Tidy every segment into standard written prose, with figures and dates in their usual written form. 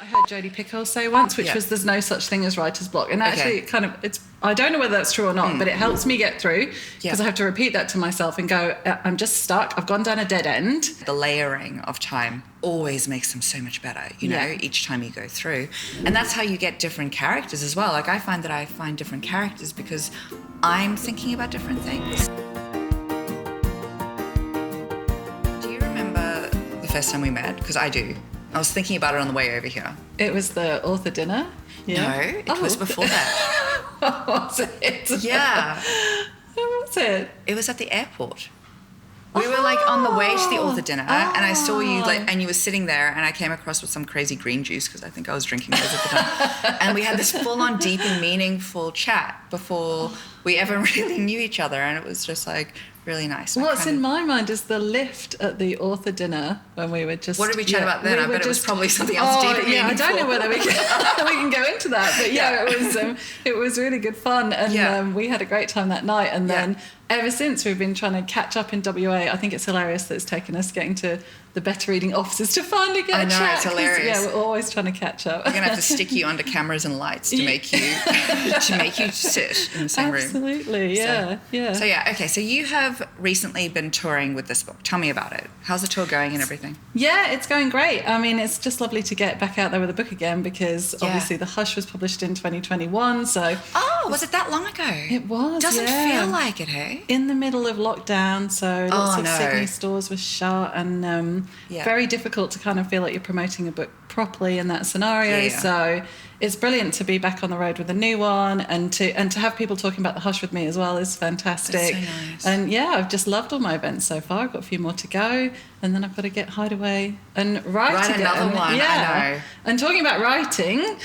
I heard Jodie Picoult say once, which was there's no such thing as writer's block. And actually I don't know whether that's true or not, but it helps me get through because I have to repeat that to myself and go, I'm just stuck. I've gone down a dead end. The layering of time always makes them so much better, you know, each time you go through. And that's how you get different characters as well. Like I find that I find different characters because I'm thinking about different things. Do you remember the first time we met? Because I do. I was thinking about it on the way over here. It was the author dinner? Yeah. No, it was before that. What was it? Yeah. What was it? It was at the airport. We were like on the way to the author dinner and I saw you and you were sitting there and I came across with some crazy green juice because I think I was drinking those at the time. And we had this full on deep and meaningful chat before we ever really knew each other, and it was just like really nice. What's in my mind is the lift at the author dinner when we were just... What did we chat about then? I bet it was probably something else deep and meaningful. I don't know whether we can go into that, but it was really good fun, and we had a great time that night, and then ever since we've been trying to catch up in WA. I think it's hilarious that it's taken us getting to the better reading offices to finally get a chat. I know, it's hilarious. Yeah, we're always trying to catch up. We're going to have to stick you under cameras and lights to make you sit in the same room. Absolutely, yeah. So okay, so you have recently been touring with this book. Tell me about it. How's the tour going and everything? Yeah, it's going great. I mean, it's just lovely to get back out there with a book again because obviously The Hush was published in 2021, so... Oh, was it that long ago? It was, Doesn't feel like it, hey? In the middle of lockdown, so lots of Sydney stores were shut and very difficult to kind of feel like you're promoting a book properly in that scenario. So it's brilliant to be back on the road with a new one and to have people talking about The Hush with me as well is fantastic. That's so nice. And I've just loved all my events so far. I've got a few more to go, and then I've got to get Hideaway and write again. Another one. I know. And talking about writing,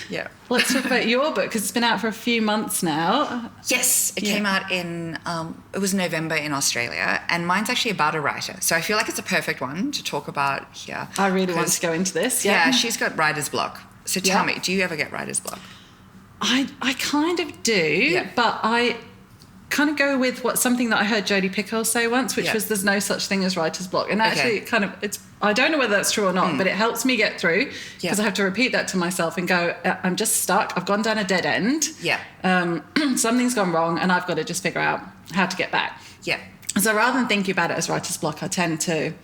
let's talk about your book because it's been out for a few months now. Yes, it came out in it was November in Australia, and mine's actually about a writer, so I feel like it's a perfect one to talk about here. I really want to go into this. Yeah, she's got writer's block. So tell me, do you ever get writer's block? I kind of do, but I kind of go with something that I heard Jodie Picoult say once, which was there's no such thing as writer's block. And actually I don't know whether that's true or not, but it helps me get through because I have to repeat that to myself and go, I'm just stuck. I've gone down a dead end. Something's gone wrong and I've got to just figure out how to get back. So rather than thinking about it as writer's block, I tend to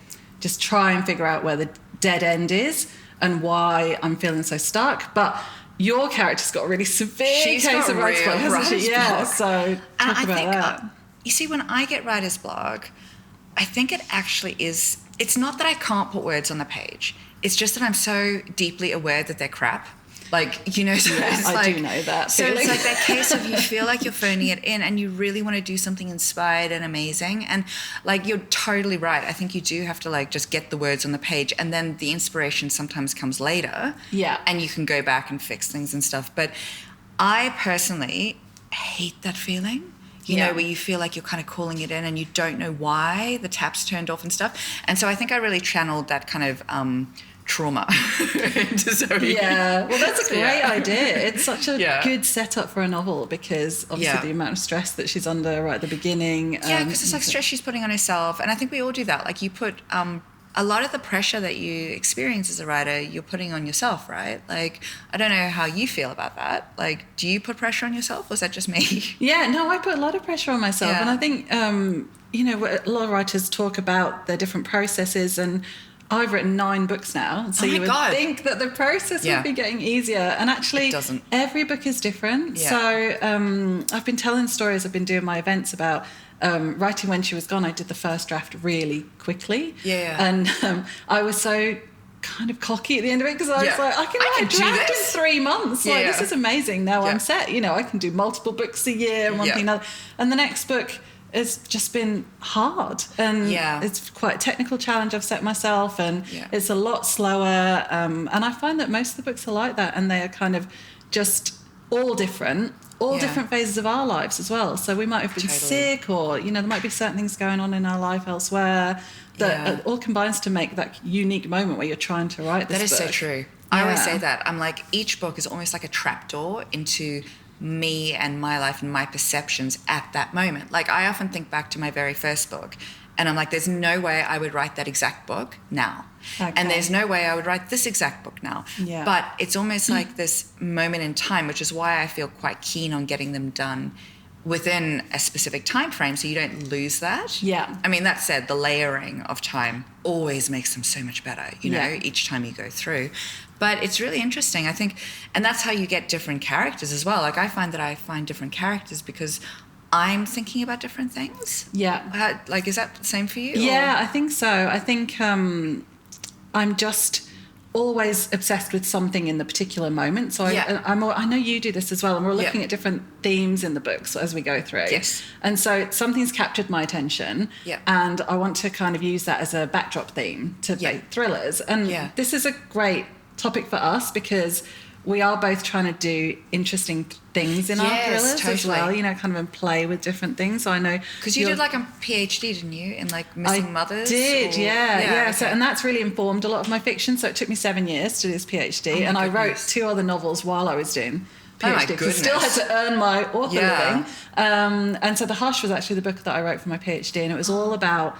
just try and figure out where the dead end is and why I'm feeling so stuck. But your character's got a really severe case of writer's block, hasn't she? Yeah, so talk about that. You see, when I get writer's block, I think it actually is... It's not that I can't put words on the page. It's just that I'm so deeply aware that they're crap. Like, you know, so it's I like... do know that So feeling. it's like that case of you feel like you're phoning it in and you really want to do something inspired and amazing. And, like, you're totally right. I think you do have to, like, just get the words on the page and then the inspiration sometimes comes later. Yeah. And you can go back and fix things and stuff. But I personally hate that feeling. You know, where you feel like you're kind of calling it in and you don't know why the tap's turned off and stuff. And so I think I really channeled that kind of trauma into Zoe. Yeah, well, that's a great idea. It's such a good setup for a novel because obviously the amount of stress that she's under right at the beginning. Yeah, because it's like stress she's putting on herself. And I think we all do that. Like you put... a lot of the pressure that you experience as a writer, you're putting on yourself, right? Like, I don't know how you feel about that. Like, do you put pressure on yourself or is that just me? Yeah, no, I put a lot of pressure on myself. And I think, you know, a lot of writers talk about their different processes and I've written 9 books now. So you would think that the process would be getting easier. And actually, it doesn't. Every book is different. Yeah. So I've been telling stories, I've been doing my events about writing when she was gone. I did the first draft really quickly. And I was so kind of cocky at the end of it because I was like, I can write a draft in 3 months. Like, this is amazing. Now I'm set. You know, I can do multiple books a year and one thing another. And the next book has just been hard. And it's quite a technical challenge I've set myself and it's a lot slower. And I find that most of the books are like that and they are kind of just all different phases of our lives as well. So we might have been sick or, you know, there might be certain things going on in our life elsewhere that all combines to make that unique moment where you're trying to write this book. That is so true. I always say that. I'm like, each book is almost like a trapdoor into me and my life and my perceptions at that moment. Like I often think back to my very first book And I'm like, there's no way I would write that exact book now. Okay. And there's no way I would write this exact book now. Yeah. But it's almost like this moment in time, which is why I feel quite keen on getting them done within a specific time frame so you don't lose that. Yeah. I mean, that said, the layering of time always makes them so much better, you know, each time you go through. But it's really interesting, I think, and that's how you get different characters as well. Like I find different characters because I'm thinking about different things. Yeah. Like, is that the same for you? Yeah, or? I think so. I think I'm just always obsessed with something in the particular moment. So I know you do this as well, and we're looking at different themes in the books as we go through. Yes. And so something's captured my attention, and I want to kind of use that as a backdrop theme to make thrillers. And this is a great topic for us because we are both trying to do interesting things in our thrillers as well, you know, kind of and play with different things. So I know... Because you did like a PhD, didn't you, in like missing mothers? I did, yeah. Okay. So, and that's really informed a lot of my fiction. So it took me 7 years to do this PhD. And I wrote 2 other novels while I was doing PhD. Because I still had to earn my author living. And so The Hush was actually the book that I wrote for my PhD. And it was all about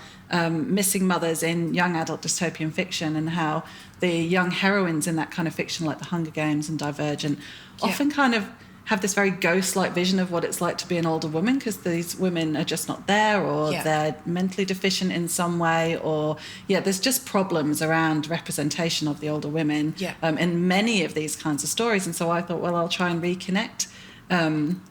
missing mothers in young adult dystopian fiction and how the young heroines in that kind of fiction, like The Hunger Games and Divergent, often kind of have this very ghost-like vision of what it's like to be an older woman because these women are just not there or they're mentally deficient in some way or, there's just problems around representation of the older women in many of these kinds of stories. And so I thought, well, I'll try and reconnect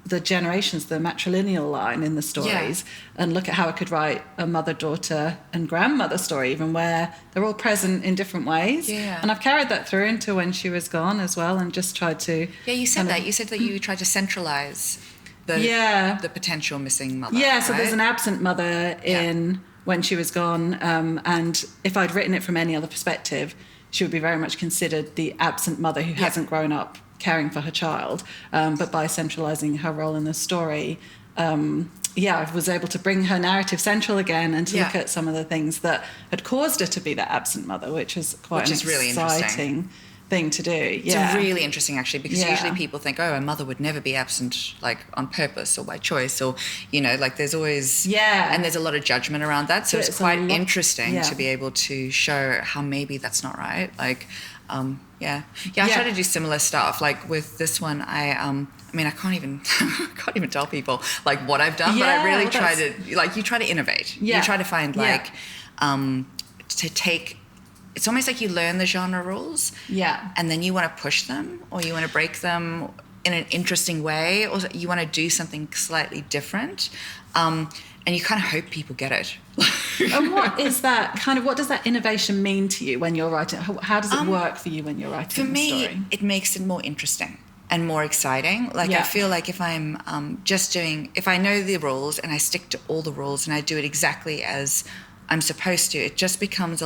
the generations, the matrilineal line in the stories and look at how I could write a mother, daughter and grandmother story even where they're all present in different ways. And I've carried that through into When She Was Gone as well and just tried to... you said that. You said that you tried to centralise the potential missing mother. So there's an absent mother in When She Was Gone and if I'd written it from any other perspective, she would be very much considered the absent mother who hasn't grown up caring for her child, but by centralising her role in the story, I was able to bring her narrative central again and to look at some of the things that had caused her to be that absent mother, which is quite an exciting thing to do. It's really interesting, actually, because usually people think, oh, a mother would never be absent, like, on purpose or by choice or, you know, like there's always... and there's a lot of judgment around that, so it's quite interesting to be able to show how maybe that's not right, like... I try to do similar stuff. Like with this one, I mean, I can't even tell people like what I've done, but I really try to like you try to innovate. You try to find like to take. It's almost like you learn the genre rules, and then you want to push them or you want to break them in an interesting way, or you want to do something slightly different. And you kind of hope people get it. And what does that innovation mean to you when you're writing? How does it work for you when you're writing a story? For me, it makes it more interesting and more exciting. Like I feel like if I'm if I know the rules and I stick to all the rules and I do it exactly as I'm supposed to, it just becomes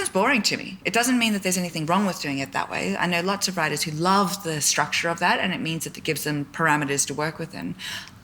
boring to me. It doesn't mean that there's anything wrong with doing it that way. I know lots of writers who love the structure of that and it means that it gives them parameters to work within.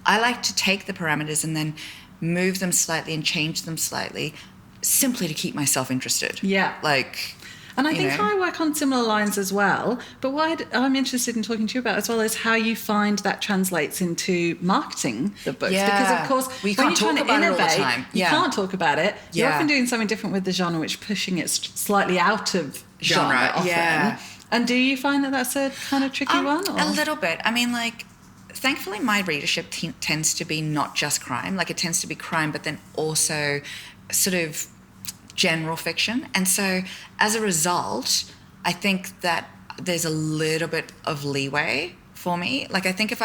I like to take the parameters and then move them slightly and change them slightly simply to keep myself interested. And I think I work on similar lines as well. But what I'm interested in talking to you about as well is how you find that translates into marketing the books. Because, of course, when you're trying to innovate, you Yeah. can't talk about it. You're often doing something different with the genre, which pushing it slightly out of genre often. And do you find that that's a kind of tricky one? Or? A little bit. I mean, like, thankfully my readership tends to be not just crime. Like, it tends to be crime, but then also sort of general fiction. And so as a result, I think that there's a little bit of leeway for me. Like, I think if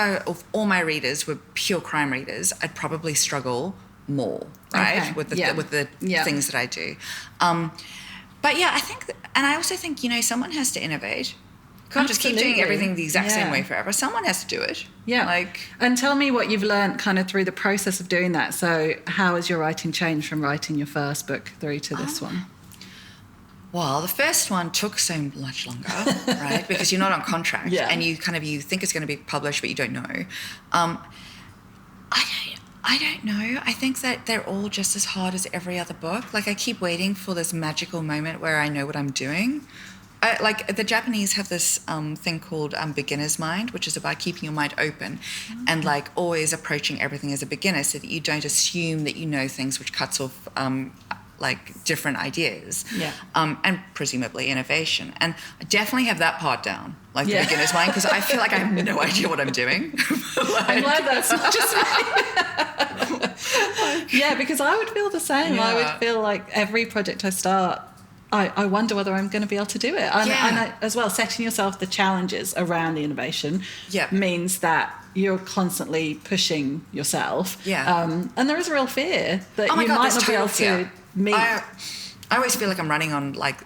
all my readers were pure crime readers, I'd probably struggle more, right? With the things that I do. But yeah, I think, and I also think, someone has to innovate. Can't just keep doing everything the exact same way forever. Someone has to do it. And tell me what you've learned kind of through the process of doing that. So how has your writing changed from writing your first book through to this one? Well, the first one took so much longer, right? Because you're not on contract and you think it's going to be published, but you don't know. I don't know. I think that they're all just as hard as every other book. Like, I keep waiting for this magical moment where I know what I'm doing. like the Japanese have this thing called beginner's mind, which is about keeping your mind open and like always approaching everything as a beginner so that you don't assume that you know things, which cuts off like different ideas and presumably innovation. And I definitely have that part down, like the beginner's mind, because I feel like I have no idea what I'm doing. Like, I'm glad that's not just me. Yeah, because I would feel the same. I would feel like every project I start, I wonder whether I'm going to be able to do it. And as well, setting yourself the challenges around the innovation means that you're constantly pushing yourself. And there is a real fear that you might not be able to meet. I always feel like I'm running on like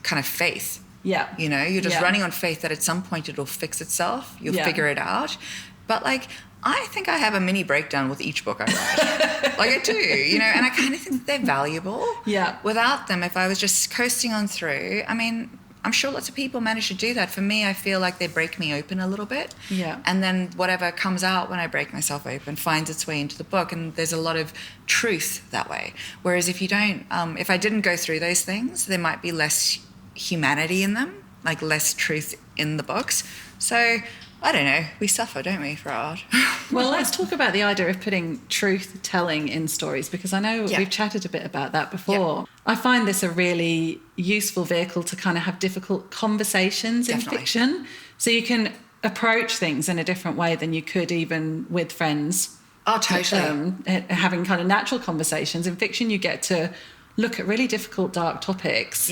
kind of faith. Yeah. You know, you're just running on faith that at some point it'll fix itself. You'll figure it out. But like, I think I have a mini breakdown with each book I write. Like I do, you know, and I kind of think they're valuable. Yeah. Without them, if I was just coasting on through, I mean, I'm sure lots of people manage to do that. For me, I feel like they break me open a little bit. Yeah. And then whatever comes out when I break myself open finds its way into the book. And there's a lot of truth that way. Whereas if you don't, if I didn't go through those things, there might be less humanity in them, like less truth in the books. So I don't know, we suffer, don't we, for art? Well, let's talk about the idea of putting truth-telling in stories, because I know we've chatted a bit about that before. I find this a really useful vehicle to kind of have difficult conversations in fiction. So you can approach things in a different way than you could even with friends. Oh, totally. Having kind of natural conversations. In fiction, you get to look at really difficult, dark topics.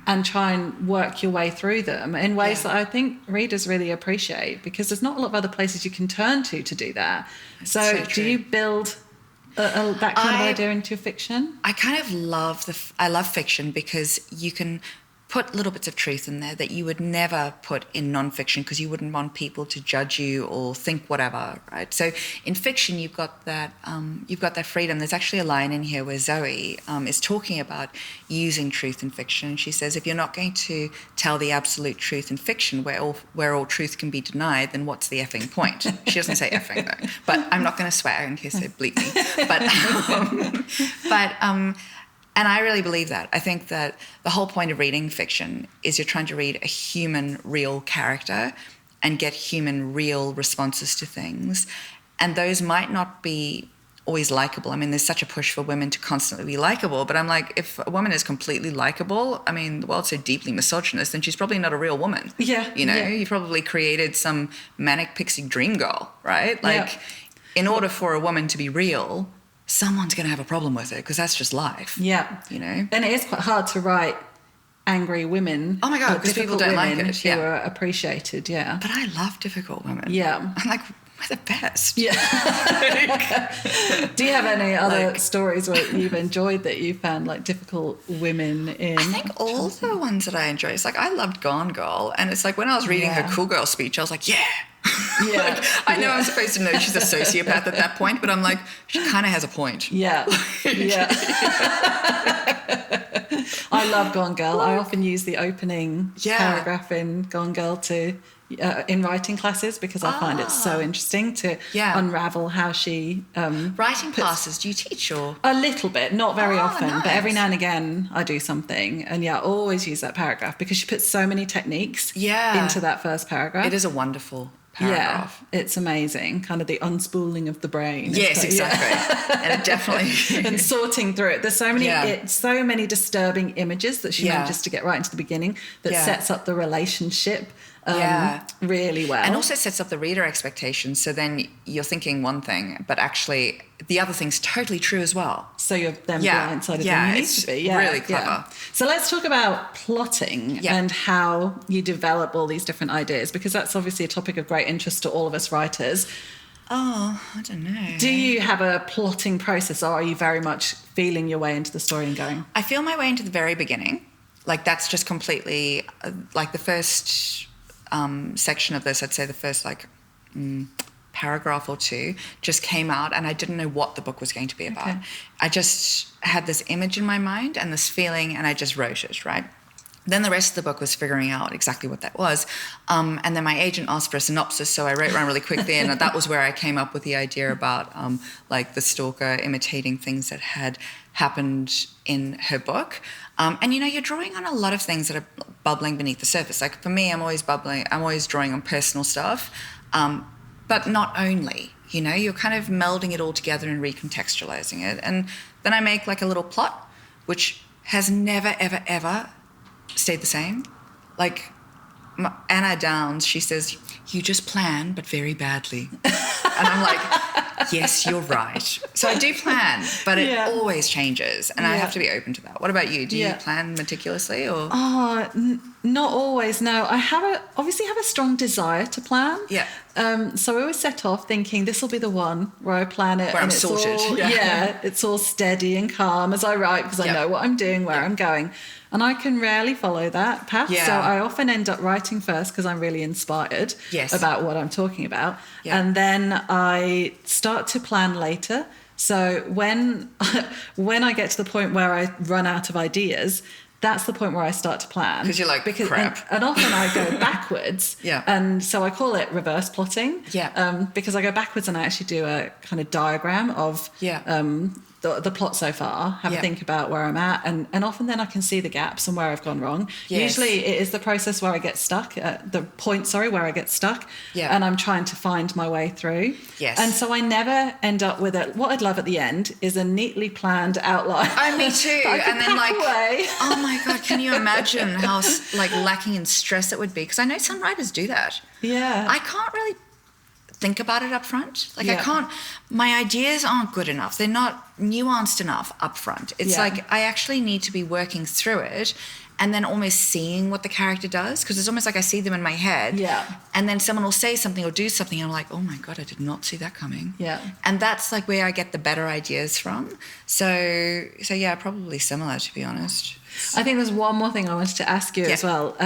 And try and work your way through them in ways that I think readers really appreciate, because there's not a lot of other places you can turn to do that. So do you build that kind of idea into your fiction? I kind of I love fiction because you can put little bits of truth in there that you would never put in non-fiction, because you wouldn't want people to judge you or think whatever, right? So in fiction, you've got that freedom. There's actually a line in here where Zoe is talking about using truth in fiction. She says, if you're not going to tell the absolute truth in fiction where all truth can be denied, then what's the effing point? She doesn't say effing though, but I'm not going to swear in case they bleep me. And I really believe that. I think that the whole point of reading fiction is you're trying to read a human, real character and get human, real responses to things. And those might not be always likable. I mean, there's such a push for women to constantly be likable, but I'm like, if a woman is completely likable, I mean, the world's so deeply misogynist, then she's probably not a real woman. Yeah. You know, you probably created some manic pixie dream girl, right? Like, in order for a woman to be real, someone's going to have a problem with it, because that's just life. Yeah. You know? And it is quite hard to write angry women. Oh my God, because people don't like it. Who are appreciated, But I love difficult women. Yeah. I'm like, we're the best. Yeah. Do you have any other stories where you've enjoyed that you found like difficult women in? I think all the ones that I enjoy, it's like I loved Gone Girl. And it's like when I was reading her Cool Girl speech, I was like, like, I know I'm supposed to know she's a sociopath at that point, but I'm like, she kind of has a point. Yeah. I love Gone Girl. I often use the opening paragraph in Gone Girl in writing classes, because I find it so interesting to unravel how she writing classes. Do you teach or a little bit, not very often, but every now and again I do something, and I always use that paragraph because she puts so many techniques into that first paragraph. It is a wonderful paragraph. Yeah, it's amazing, kind of the unspooling of the brain. Yes, exactly. And it definitely and sorting through it. There's so many disturbing images that she manages to get right into the beginning that sets up the relationship really well. And also sets up the reader expectations. So then you're thinking one thing, but actually the other thing's totally true as well. So you're then blindsided than you need to be. Yeah, really clever. So let's talk about plotting and how you develop all these different ideas, because that's obviously a topic of great interest to all of us writers. Oh, I don't know. Do you have a plotting process, or are you very much feeling your way into the story and going? I feel my way into the very beginning. Like that's just completely like the first section of this, I'd say the first paragraph or two just came out, and I didn't know what the book was going to be about. I just had this image in my mind and this feeling, and I just wrote it, right? Then the rest of the book was figuring out exactly what that was. And then my agent asked for a synopsis, so I wrote one really quickly, and that was where I came up with the idea about like the stalker imitating things that had happened in her book. And, you're drawing on a lot of things that are bubbling beneath the surface. Like for me, I'm always drawing on personal stuff, but not only, you're kind of melding it all together and recontextualizing it. And then I make like a little plot, which has never, ever, ever stayed the same. Like Anna Downs, she says, "You just plan, but very badly." And I'm like, yes, you're right. So I do plan, but it always changes, and I have to be open to that. What about you? Do you plan meticulously, or? Not always. No, I obviously have a strong desire to plan. Yeah. So I always set off thinking this will be the one where I plan it, where and I'm sorted. It's all steady and calm as I write because I know what I'm doing, where I'm going. And I can rarely follow that path. Yeah. So I often end up writing first because I'm really inspired about what I'm talking about. Yeah. And then I start to plan later. So when I get to the point where I run out of ideas, that's the point where I start to plan. Because you're like, crap. And often I go backwards. Yeah. And so I call it reverse plotting. Yeah. Because I go backwards and I actually do a kind of diagram of the plot so far, have a think about where I'm at, and often then I can see the gaps and where I've gone wrong. Yes. Usually it is the process where I get stuck, the point where I get stuck, and I'm trying to find my way through. Yes. And so I never end up with it. What I'd love at the end is a neatly planned outline. Oh, me too. And then oh my God, can you imagine how like lacking in stress it would be? Because I know some writers do that. Yeah. I can't really think about it up front. Like I can't, my ideas aren't good enough. They're not nuanced enough up front. It's like I actually need to be working through it and then almost seeing what the character does, because it's almost like I see them in my head. Yeah. And then someone will say something or do something and I'm like, oh my God, I did not see that coming. Yeah. And that's like where I get the better ideas from. So yeah, probably similar, to be honest. I think there's one more thing I wanted to ask you as well,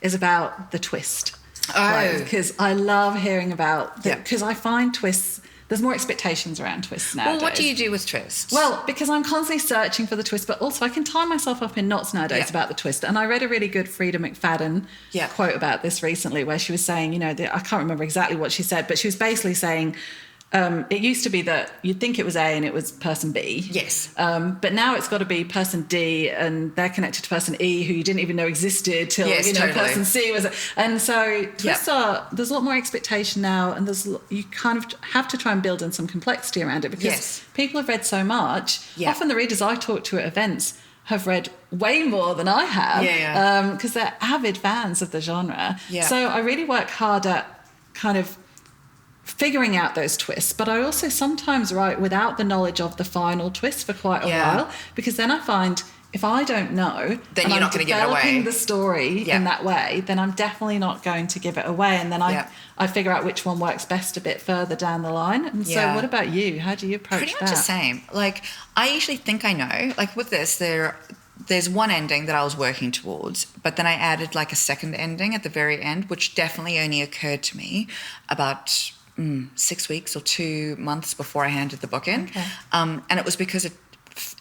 is about the twist. Oh. Because I love hearing about because I find twists, there's more expectations around twists nowadays. Well, what do you do with twists? Well, because I'm constantly searching for the twist, but also I can tie myself up in knots nowadays about the twist. And I read a really good Frida McFadden quote about this recently, where she was saying, I can't remember exactly what she said, but she was basically saying, it used to be that you'd think it was A and it was person B. Yes. But now it's got to be person D and they're connected to person E who you didn't even know existed till, totally. Person C was. And so twists there's a lot more expectation now, and you kind of have to try and build in some complexity around it because people have read so much. Yeah. Often the readers I talk to at events have read way more than I have because they're avid fans of the genre. Yeah. So I really work hard at kind of figuring out those twists, but I also sometimes write without the knowledge of the final twist for quite a while, because then I find if I don't know, then you're not going to give it away. Developing the story in that way, then I'm definitely not going to give it away, and then I figure out which one works best a bit further down the line. And so what about you? How do you approach that? Pretty much the same. Like I usually think I know. Like with this, there's one ending that I was working towards, but then I added like a second ending at the very end, which definitely only occurred to me about 6 weeks or 2 months before I handed the book in. Okay. And it was because it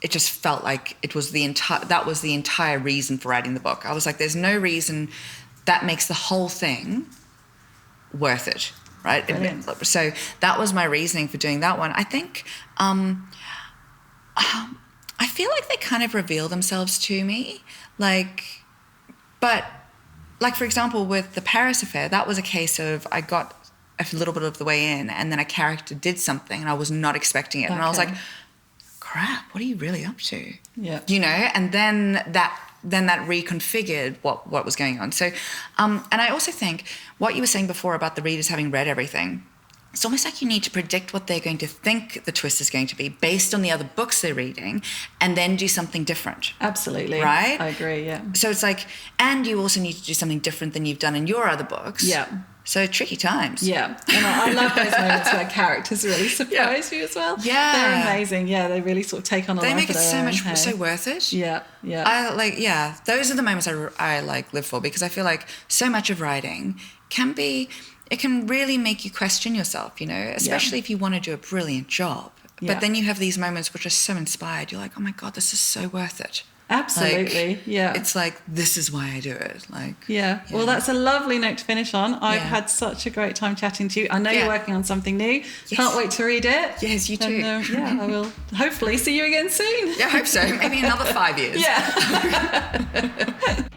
just felt like it was the entire reason for writing the book. I was like, there's no reason that makes the whole thing worth it, right? So that was my reasoning for doing that one. I think I feel like they kind of reveal themselves to me, but for example, with the Paris affair, that was a case of I got a little bit of the way in and then a character did something and I was not expecting it. Okay. And I was like, crap, what are you really up to? Yeah. And then that reconfigured what was going on. So, and I also think what you were saying before about the readers having read everything, it's almost like you need to predict what they're going to think the twist is going to be based on the other books they're reading and then do something different. Absolutely. Right? I agree, yeah. So it's like, and you also need to do something different than you've done in your other books. Yeah. So tricky times. Yeah. And I love those moments where characters really surprise you as well. Yeah. They're amazing. Yeah, they really sort of take on a life of their own. They make it so worth it. Yeah, yeah. Those are the moments I live for, because I feel like so much of writing can really make you question yourself, especially if you want to do a brilliant job. But then you have these moments which are so inspired. You're like, oh my God, this is so worth it. Absolutely. Like, it's like, this is why I do it. Like, yeah. Well, that's a lovely note to finish on. I've had such a great time chatting to you. I know you're working on something new. Yes. Can't wait to read it. Yes, you too. And, I will hopefully see you again soon. Yeah, I hope so. Maybe another 5 years. Yeah.